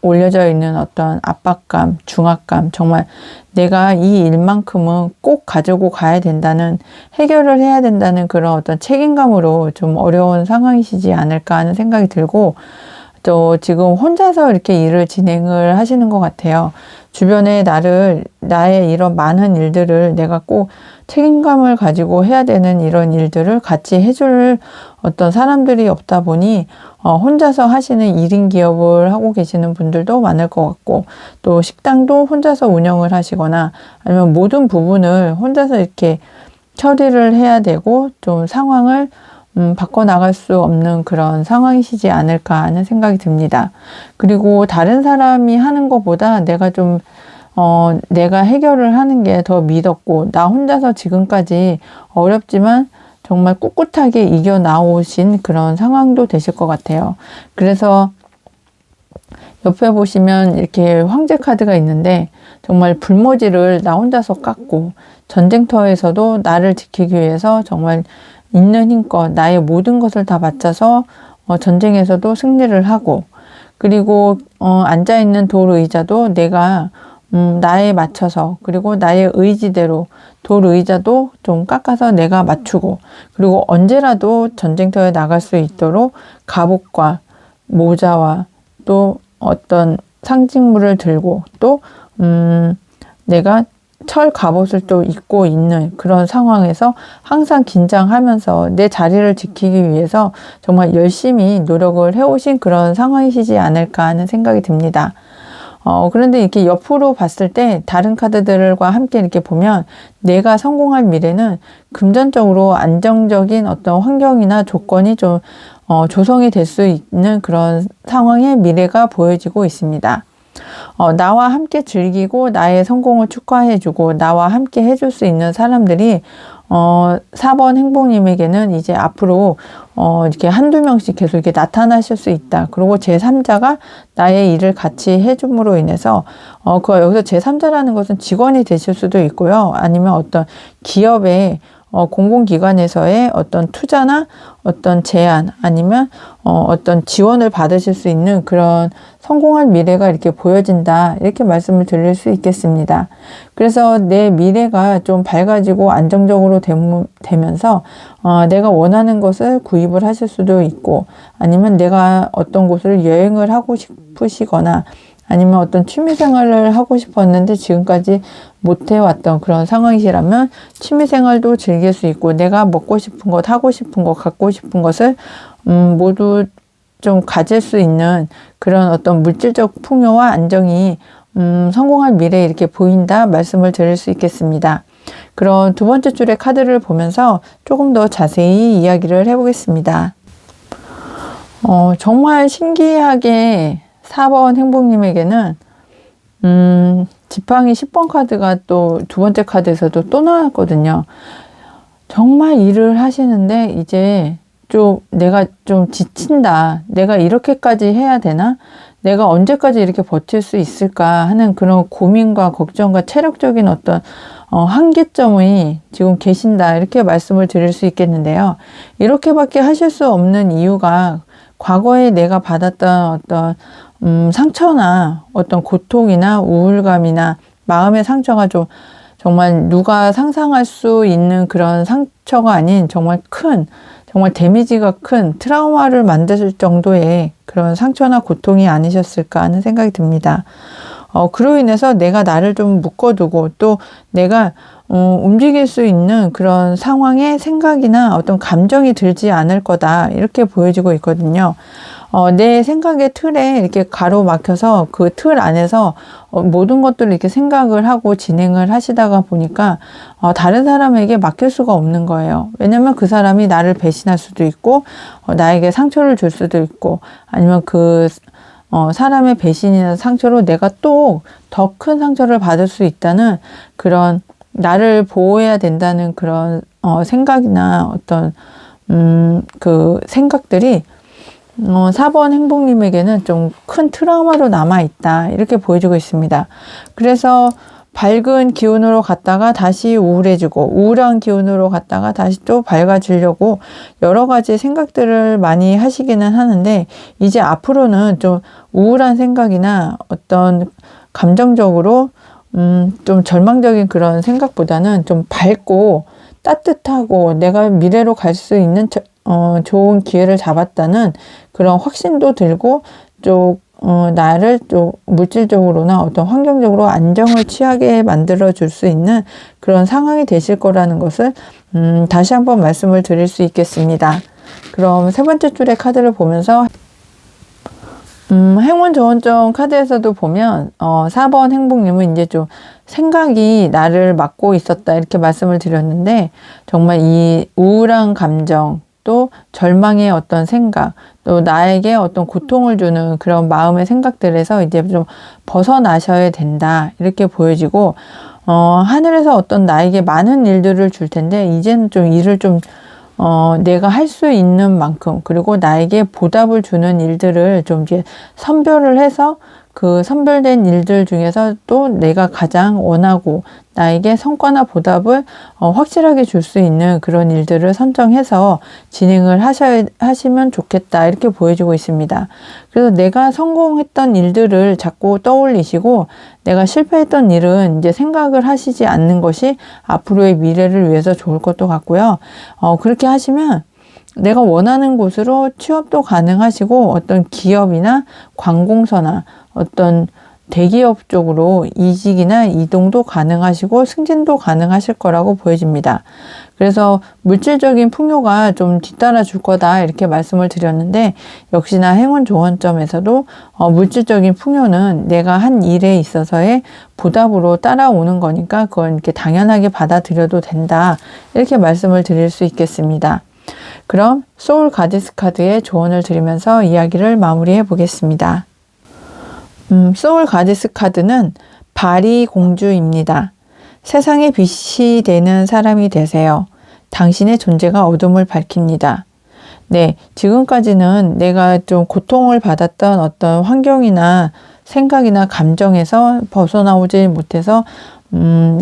올려져 있는 어떤 압박감, 중압감, 정말 내가 이 일만큼은 꼭 가지고 가야 된다는, 해결을 해야 된다는 그런 어떤 책임감으로 좀 어려운 상황이시지 않을까 하는 생각이 들고, 또 지금 혼자서 이렇게 일을 진행을 하시는 것 같아요. 주변에 나의 이런 많은 일들을 내가 꼭 책임감을 가지고 해야 되는 이런 일들을 같이 해줄 어떤 사람들이 없다 보니 혼자서 하시는 1인 기업을 하고 계시는 분들도 많을 것 같고, 또 식당도 혼자서 운영을 하시거나 아니면 모든 부분을 혼자서 이렇게 처리를 해야 되고 좀 상황을 바꿔나갈 수 없는 그런 상황이시지 않을까 하는 생각이 듭니다. 그리고 다른 사람이 하는 것보다 내가 해결을 하는 게 더 믿었고, 나 혼자서 지금까지 어렵지만 정말 꿋꿋하게 이겨 나오신 그런 상황도 되실 것 같아요. 그래서 옆에 보시면 이렇게 황제 카드가 있는데, 정말 불모지를 나 혼자서 깎고, 전쟁터에서도 나를 지키기 위해서 정말 있는 힘껏 나의 모든 것을 다 바쳐서 전쟁에서도 승리를 하고, 그리고 앉아있는 돌 의자도 내가 나에 맞춰서, 그리고 나의 의지대로 돌 의자도 좀 깎아서 내가 맞추고, 그리고 언제라도 전쟁터에 나갈 수 있도록 갑옷과 모자와 또 어떤 상징물을 들고, 또 내가 철 갑옷을 또 입고 있는 그런 상황에서 항상 긴장하면서 내 자리를 지키기 위해서 정말 열심히 노력을 해오신 그런 상황이시지 않을까 하는 생각이 듭니다. 그런데 이렇게 옆으로 봤을 때 다른 카드들과 함께 이렇게 보면 내가 성공할 미래는 금전적으로 안정적인 어떤 환경이나 조건이 좀 조성이 될 수 있는 그런 상황의 미래가 보여지고 있습니다. 나와 함께 즐기고 나의 성공을 축하해주고 나와 함께 해줄 수 있는 사람들이 4번 행복님에게는 이제 앞으로 이렇게 한두 명씩 계속 이렇게 나타나실 수 있다. 그리고 제3자가 나의 일을 같이 해줌으로 인해서 여기서 제3자라는 것은 직원이 되실 수도 있고요. 아니면 어떤 기업의 공공기관에서의 어떤 투자나 어떤 제안 아니면 어떤 지원을 받으실 수 있는 그런 성공할 미래가 이렇게 보여진다. 이렇게 말씀을 드릴 수 있겠습니다. 그래서 내 미래가 좀 밝아지고 안정적으로 되면서 내가 원하는 것을 구입을 하실 수도 있고 아니면 내가 어떤 곳을 여행을 하고 싶으시거나 아니면 어떤 취미생활을 하고 싶었는데 지금까지 못해왔던 그런 상황이시라면 취미생활도 즐길 수 있고 내가 먹고 싶은 것, 하고 싶은 것, 갖고 싶은 것을 모두 좀 가질 수 있는 그런 어떤 물질적 풍요와 안정이 성공할 미래에 이렇게 보인다 말씀을 드릴 수 있겠습니다. 그런 두 번째 줄의 카드를 보면서 조금 더 자세히 이야기를 해보겠습니다. 정말 신기하게 4번 행복님에게는 지팡이 10번 카드가 또 두 번째 카드에서도 또 나왔거든요. 정말 일을 하시는데 이제 좀 내가 좀 지친다. 내가 이렇게까지 해야 되나? 내가 언제까지 이렇게 버틸 수 있을까 하는 그런 고민과 걱정과 체력적인 어떤 한계점이 지금 계신다. 이렇게 말씀을 드릴 수 있겠는데요. 이렇게밖에 하실 수 없는 이유가 과거에 내가 받았던 어떤 상처나 어떤 고통이나 우울감이나 마음의 상처가 좀 정말 누가 상상할 수 있는 그런 상처가 아닌 정말 데미지가 큰 트라우마를 만들 정도의 그런 상처나 고통이 아니셨을까 하는 생각이 듭니다. 그로 인해서 내가 나를 좀 묶어두고 또 내가 움직일 수 있는 그런 상황의 생각이나 어떤 감정이 들지 않을 거다 이렇게 보여지고 있거든요. 내 생각의 틀에 이렇게 가로막혀서 그 틀 안에서 모든 것들을 이렇게 생각을 하고 진행을 하시다가 보니까 다른 사람에게 맡길 수가 없는 거예요. 왜냐면 그 사람이 나를 배신할 수도 있고 나에게 상처를 줄 수도 있고 아니면 그 사람의 배신이나 상처로 내가 또 더 큰 상처를 받을 수 있다는 그런 나를 보호해야 된다는 그런 생각이나 어떤 그 생각들이 4번 행복님에게는 좀 큰 트라우마로 남아있다. 이렇게 보여지고 있습니다. 그래서 밝은 기운으로 갔다가 다시 우울해지고 우울한 기운으로 갔다가 다시 또 밝아지려고 여러 가지 생각들을 많이 하시기는 하는데 이제 앞으로는 좀 우울한 생각이나 어떤 감정적으로 좀 절망적인 그런 생각보다는 좀 밝고 따뜻하고 내가 미래로 갈 수 있는 좋은 기회를 잡았다는 그런 확신도 들고 좀 나를 좀 물질적으로나 어떤 환경적으로 안정을 취하게 만들어 줄 수 있는 그런 상황이 되실 거라는 것을 다시 한번 말씀을 드릴 수 있겠습니다. 그럼 세 번째 줄의 카드를 보면서 행운 조언점 카드에서도 보면 4번 행복님은 이제 좀 생각이 나를 막고 있었다 이렇게 말씀을 드렸는데 정말 이 우울한 감정 또 절망의 어떤 생각 또 나에게 어떤 고통을 주는 그런 마음의 생각들에서 이제 좀 벗어나셔야 된다 이렇게 보여지고 하늘에서 어떤 나에게 많은 일들을 줄 텐데 이제는 좀 일을 좀 내가 할 수 있는 만큼 그리고 나에게 보답을 주는 일들을 좀 이제 선별을 해서 그 선별된 일들 중에서 또 내가 가장 원하고 나에게 성과나 보답을 확실하게 줄 수 있는 그런 일들을 선정해서 진행을 하시면 좋겠다 이렇게 보여지고 있습니다. 그래서 내가 성공했던 일들을 자꾸 떠올리시고 내가 실패했던 일은 이제 생각을 하시지 않는 것이 앞으로의 미래를 위해서 좋을 것도 같고요. 그렇게 하시면 내가 원하는 곳으로 취업도 가능하시고 어떤 기업이나 관공서나 어떤 대기업 쪽으로 이직이나 이동도 가능하시고 승진도 가능하실 거라고 보여집니다. 그래서 물질적인 풍요가 좀 뒤따라 줄 거다 이렇게 말씀을 드렸는데, 역시나 행운 조언점에서도 물질적인 풍요는 내가 한 일에 있어서의 보답으로 따라오는 거니까 그건 이렇게 당연하게 받아들여도 된다 이렇게 말씀을 드릴 수 있겠습니다. 그럼 소울 가디스 카드의 조언을 드리면서 이야기를 마무리해 보겠습니다. 소울 가디스 카드는 바리 공주입니다. 세상에 빛이 되는 사람이 되세요. 당신의 존재가 어둠을 밝힙니다. 네, 지금까지는 내가 좀 고통을 받았던 어떤 환경이나 생각이나 감정에서 벗어나오지 못해서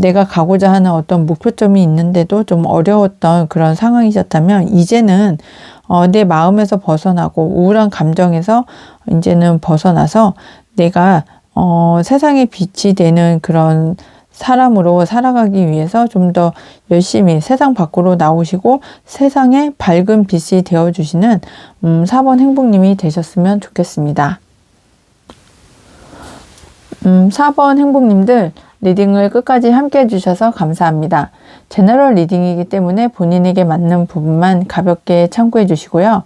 내가 가고자 하는 어떤 목표점이 있는데도 좀 어려웠던 그런 상황이셨다면, 이제는 내 마음에서 벗어나고 우울한 감정에서 이제는 벗어나서 내가 세상에 빛이 되는 그런 사람으로 살아가기 위해서 좀 더 열심히 세상 밖으로 나오시고 세상에 밝은 빛이 되어주시는 4번 행복님이 되셨으면 좋겠습니다. 4번 행복님들, 리딩을 끝까지 함께 해주셔서 감사합니다. 제너럴 리딩이기 때문에 본인에게 맞는 부분만 가볍게 참고해 주시고요.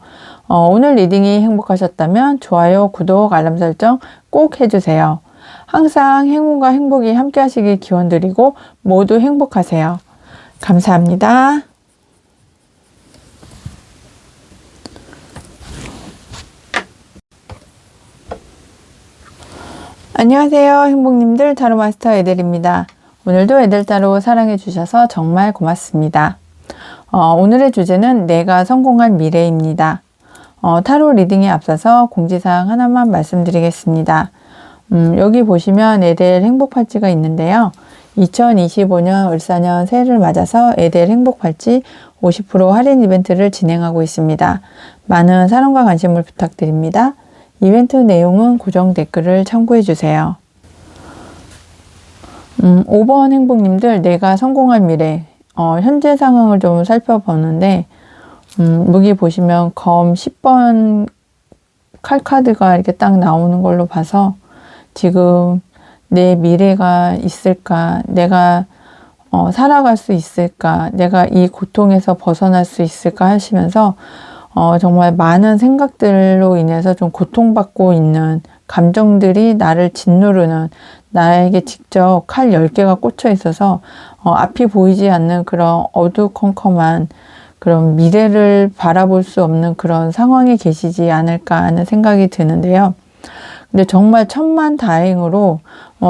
오늘 리딩이 행복하셨다면 좋아요, 구독, 알람 설정 꼭 해주세요. 항상 행운과 행복이 함께 하시길 기원드리고 모두 행복하세요. 감사합니다. 안녕하세요, 행복님들. 타로 마스터 에델입니다. 오늘도 에델타로 사랑해 주셔서 정말 고맙습니다. 오늘의 주제는 내가 성공한 미래입니다. 타로 리딩에 앞서서 공지사항 하나만 말씀드리겠습니다. 여기 보시면 에델 행복팔찌가 있는데요. 2025년 을사년 새해를 맞아서 에델 행복팔찌 50% 할인 이벤트를 진행하고 있습니다. 많은 사랑과 관심을 부탁드립니다. 이벤트 내용은 고정 댓글을 참고해 주세요. 5번 행복님들, 내가 성공한 미래, 현재 상황을 좀 살펴보는데, 여기 보시면 검 10번 칼카드가 이렇게 딱 나오는 걸로 봐서 지금 내 미래가 있을까, 내가 살아갈 수 있을까, 내가 이 고통에서 벗어날 수 있을까 하시면서 정말 많은 생각들로 인해서 좀 고통받고 있는 감정들이 나를 짓누르는, 나에게 직접 칼 10개가 꽂혀 있어서 앞이 보이지 않는 그런 어두컴컴한 그런 미래를 바라볼 수 없는 그런 상황에 계시지 않을까 하는 생각이 드는데요. 근데 정말 천만다행으로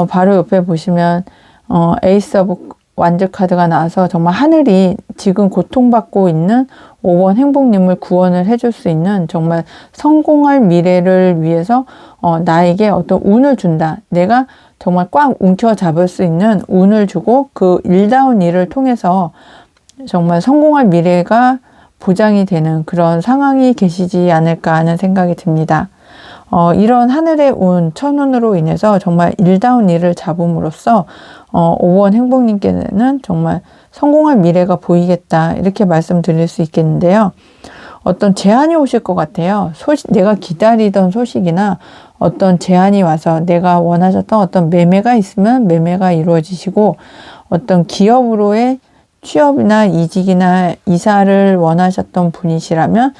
바로 옆에 보시면 에이스 오브 완즈 카드가 나와서 정말 하늘이 지금 고통받고 있는 5번 행복님을 구원을 해줄 수 있는 정말 성공할 미래를 위해서 나에게 어떤 운을 준다. 내가 정말 꽉 움켜잡을 수 있는 운을 주고 그 일다운 일을 통해서 정말 성공할 미래가 보장이 되는 그런 상황이 계시지 않을까 하는 생각이 듭니다. 이런 하늘의 운, 천운으로 인해서 정말 일다운 일을 잡음으로써 5번 행복님께는 정말 성공할 미래가 보이겠다 이렇게 말씀드릴 수 있겠는데요. 어떤 제안이 오실 것 같아요. 내가 기다리던 소식이나 어떤 제안이 와서 내가 원하셨던 어떤 매매가 있으면 매매가 이루어지시고, 어떤 기업으로의 취업이나 이직이나 이사를 원하셨던 분이시라면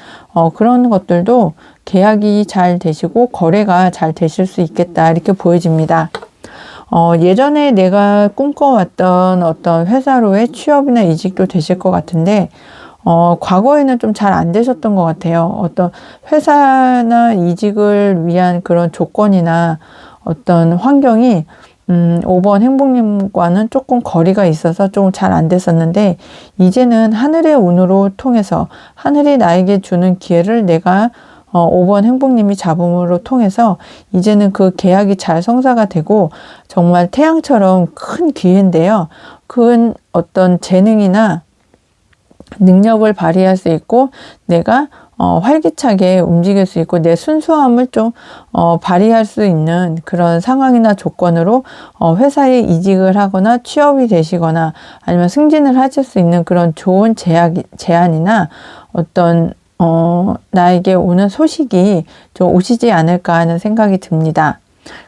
그런 것들도 계약이 잘 되시고 거래가 잘 되실 수 있겠다 이렇게 보여집니다. 예전에 내가 꿈꿔왔던 어떤 회사로의 취업이나 이직도 되실 것 같은데 과거에는 좀 잘 안 되셨던 것 같아요. 어떤 회사나 이직을 위한 그런 조건이나 어떤 환경이 5번 행복님과는 조금 거리가 있어서 좀 잘 안 됐었는데, 이제는 하늘의 운으로 통해서 하늘이 나에게 주는 기회를 내가 5번 행복님이 잡음으로 통해서 이제는 그 계약이 잘 성사가 되고 정말 태양처럼 큰 기회인데요. 큰 어떤 재능이나 능력을 발휘할 수 있고 내가 활기차게 움직일 수 있고 내 순수함을 좀 발휘할 수 있는 그런 상황이나 조건으로 회사에 이직을 하거나 취업이 되시거나 아니면 승진을 하실 수 있는 그런 좋은 제안이나 어떤 나에게 오는 소식이 좀 오시지 않을까 하는 생각이 듭니다.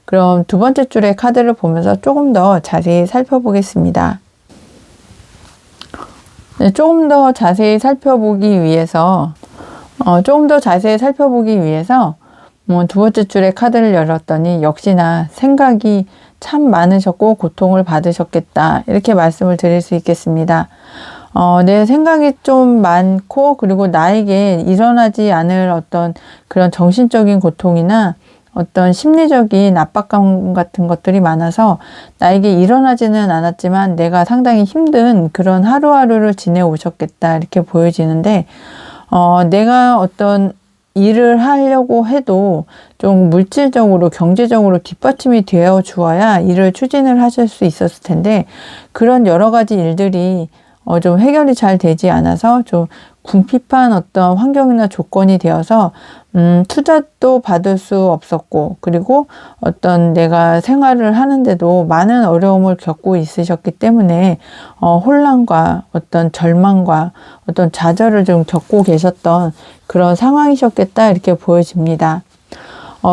그럼 두 번째 줄의 카드를 보면서 조금 더 자세히 살펴보겠습니다. 네, 조금 더 자세히 살펴보기 위해서 두 번째 줄의 카드를 열었더니 역시나 생각이 참 많으셨고 고통을 받으셨겠다, 이렇게 말씀을 드릴 수 있겠습니다. 내 생각이 좀 많고, 그리고 나에게 일어나지 않을 어떤 그런 정신적인 고통이나 어떤 심리적인 압박감 같은 것들이 많아서 나에게 일어나지는 않았지만 내가 상당히 힘든 그런 하루하루를 지내오셨겠다, 이렇게 보여지는데, 내가 어떤 일을 하려고 해도 좀 물질적으로, 경제적으로 뒷받침이 되어 주어야 일을 추진을 하실 수 있었을 텐데, 그런 여러 가지 일들이 좀 해결이 잘 되지 않아서 좀 궁핍한 어떤 환경이나 조건이 되어서 투자도 받을 수 없었고, 그리고 어떤 내가 생활을 하는데도 많은 어려움을 겪고 있으셨기 때문에 혼란과 어떤 절망과 어떤 좌절을 좀 겪고 계셨던 그런 상황이셨겠다, 이렇게 보여집니다.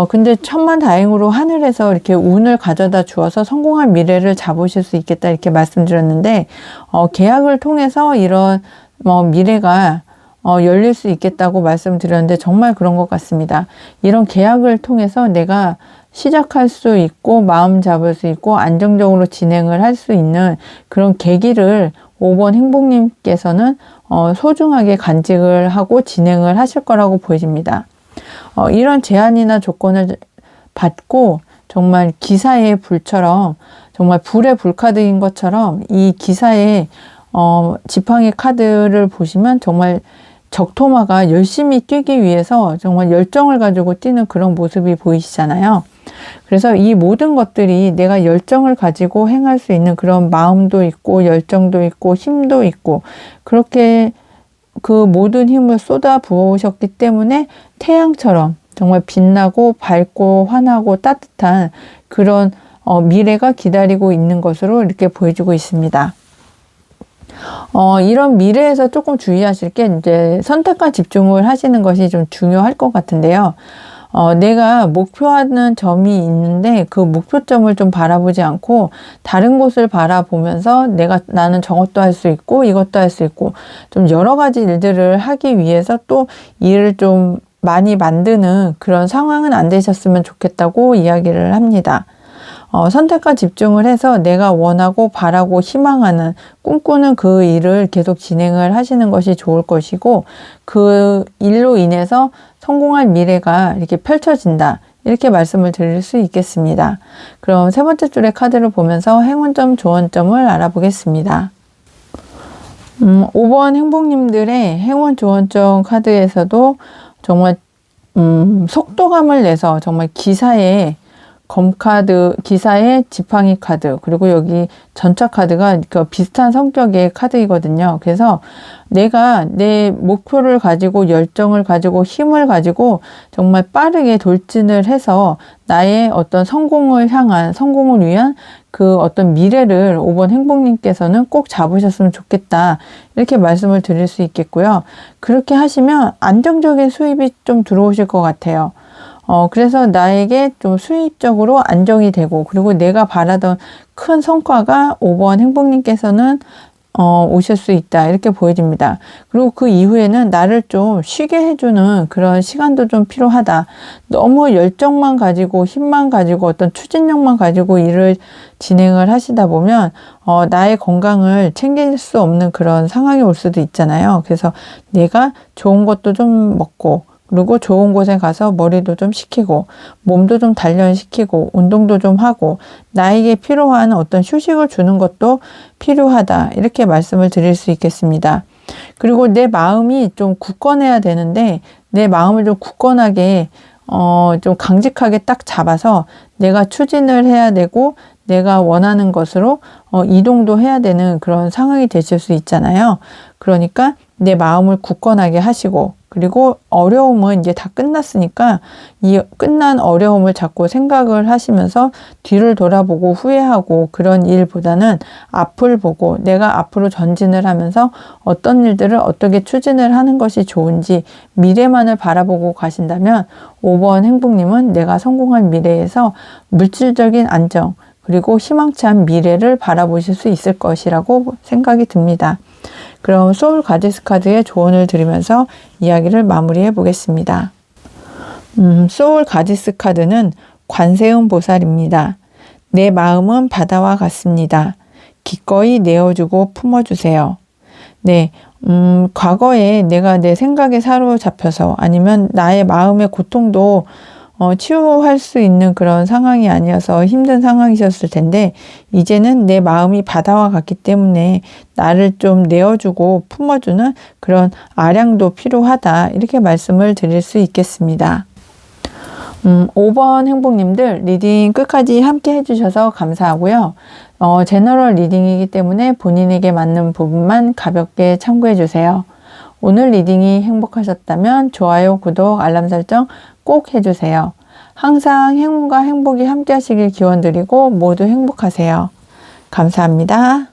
근데 천만다행으로 하늘에서 이렇게 운을 가져다 주어서 성공할 미래를 잡으실 수 있겠다, 이렇게 말씀드렸는데, 계약을 통해서 이런 미래가 열릴 수 있겠다고 말씀드렸는데 정말 그런 것 같습니다. 이런 계약을 통해서 내가 시작할 수 있고 마음 잡을 수 있고 안정적으로 진행을 할 수 있는 그런 계기를 5번 행복님께서는 소중하게 간직을 하고 진행을 하실 거라고 보여집니다. 이런 제안이나 조건을 받고 정말 기사의 불처럼, 정말 불의 불카드인 것처럼 이 기사의 지팡이 카드를 보시면 정말 적토마가 열심히 뛰기 위해서 정말 열정을 가지고 뛰는 그런 모습이 보이시잖아요. 그래서 이 모든 것들이 내가 열정을 가지고 행할 수 있는 그런 마음도 있고 열정도 있고 힘도 있고, 그렇게 그 모든 힘을 쏟아 부으셨기 때문에 태양처럼 정말 빛나고 밝고 환하고 따뜻한 그런 미래가 기다리고 있는 것으로 이렇게 보여지고 있습니다. 이런 미래에서 조금 주의하실 게 이제 선택과 집중을 하시는 것이 좀 중요할 것 같은데요. 내가 목표하는 점이 있는데 그 목표점을 좀 바라보지 않고 다른 곳을 바라보면서 나는 저것도 할 수 있고 이것도 할 수 있고 좀 여러 가지 일들을 하기 위해서 또 일을 좀 많이 만드는 그런 상황은 안 되셨으면 좋겠다고 이야기를 합니다. 선택과 집중을 해서 내가 원하고 바라고 희망하는, 꿈꾸는 그 일을 계속 진행을 하시는 것이 좋을 것이고, 그 일로 인해서 성공할 미래가 이렇게 펼쳐진다, 이렇게 말씀을 드릴 수 있겠습니다. 그럼 세 번째 줄의 카드를 보면서 행운점, 조언점을 알아보겠습니다. 5번 행복님들의 행운 조언점 카드에서도 정말 속도감을 내서 정말 기사의 검카드, 기사의 지팡이 카드, 그리고 여기 전차 카드가 그 비슷한 성격의 카드이거든요. 그래서 내가 내 목표를 가지고 열정을 가지고 힘을 가지고 정말 빠르게 돌진을 해서 나의 어떤 성공을 위한 그 어떤 미래를 5번 행복님께서는 꼭 잡으셨으면 좋겠다, 이렇게 말씀을 드릴 수 있겠고요. 그렇게 하시면 안정적인 수입이 좀 들어오실 것 같아요. 그래서 나에게 좀 수입적으로 안정이 되고, 그리고 내가 바라던 큰 성과가 5번 행복님께서는 오실 수 있다, 이렇게 보여집니다. 그리고 그 이후에는 나를 좀 쉬게 해주는 그런 시간도 좀 필요하다. 너무 열정만 가지고 힘만 가지고 어떤 추진력만 가지고 일을 진행을 하시다 보면 나의 건강을 챙길 수 없는 그런 상황이 올 수도 있잖아요. 그래서 내가 좋은 것도 좀 먹고, 그리고 좋은 곳에 가서 머리도 좀 식히고 몸도 좀 단련시키고 운동도 좀 하고 나에게 필요한 어떤 휴식을 주는 것도 필요하다, 이렇게 말씀을 드릴 수 있겠습니다. 그리고 내 마음이 좀 굳건해야 되는데 내 마음을 좀 굳건하게 좀 강직하게 딱 잡아서 내가 추진을 해야 되고 내가 원하는 것으로 이동도 해야 되는 그런 상황이 되실 수 있잖아요. 그러니까 내 마음을 굳건하게 하시고, 그리고 어려움은 이제 다 끝났으니까 이 끝난 어려움을 자꾸 생각을 하시면서 뒤를 돌아보고 후회하고 그런 일보다는 앞을 보고 내가 앞으로 전진을 하면서 어떤 일들을 어떻게 추진을 하는 것이 좋은지 미래만을 바라보고 가신다면 5번 행복님은 내가 성공한 미래에서 물질적인 안정 그리고 희망찬 미래를 바라보실 수 있을 것이라고 생각이 듭니다. 그럼 소울 가디스 카드의 조언을 드리면서 이야기를 마무리해 보겠습니다. 소울 가디스 카드는 관세음 보살입니다. 내 마음은 바다와 같습니다. 기꺼이 내어주고 품어주세요. 네, 과거에 내가 내 생각에 사로잡혀서 아니면 나의 마음의 고통도 치유할 수 있는 그런 상황이 아니어서 힘든 상황이셨을 텐데 이제는 내 마음이 바다와 같기 때문에 나를 좀 내어주고 품어주는 그런 아량도 필요하다 이렇게 말씀을 드릴 수 있겠습니다. 5번 행복님들 리딩 끝까지 함께 해주셔서 감사하고요. 제너럴 리딩이기 때문에 본인에게 맞는 부분만 가볍게 참고해 주세요. 오늘 리딩이 행복하셨다면 좋아요, 구독, 알람 설정 꼭 해주세요. 항상 행운과 행복이 함께 하시길 기원드리고 모두 행복하세요. 감사합니다.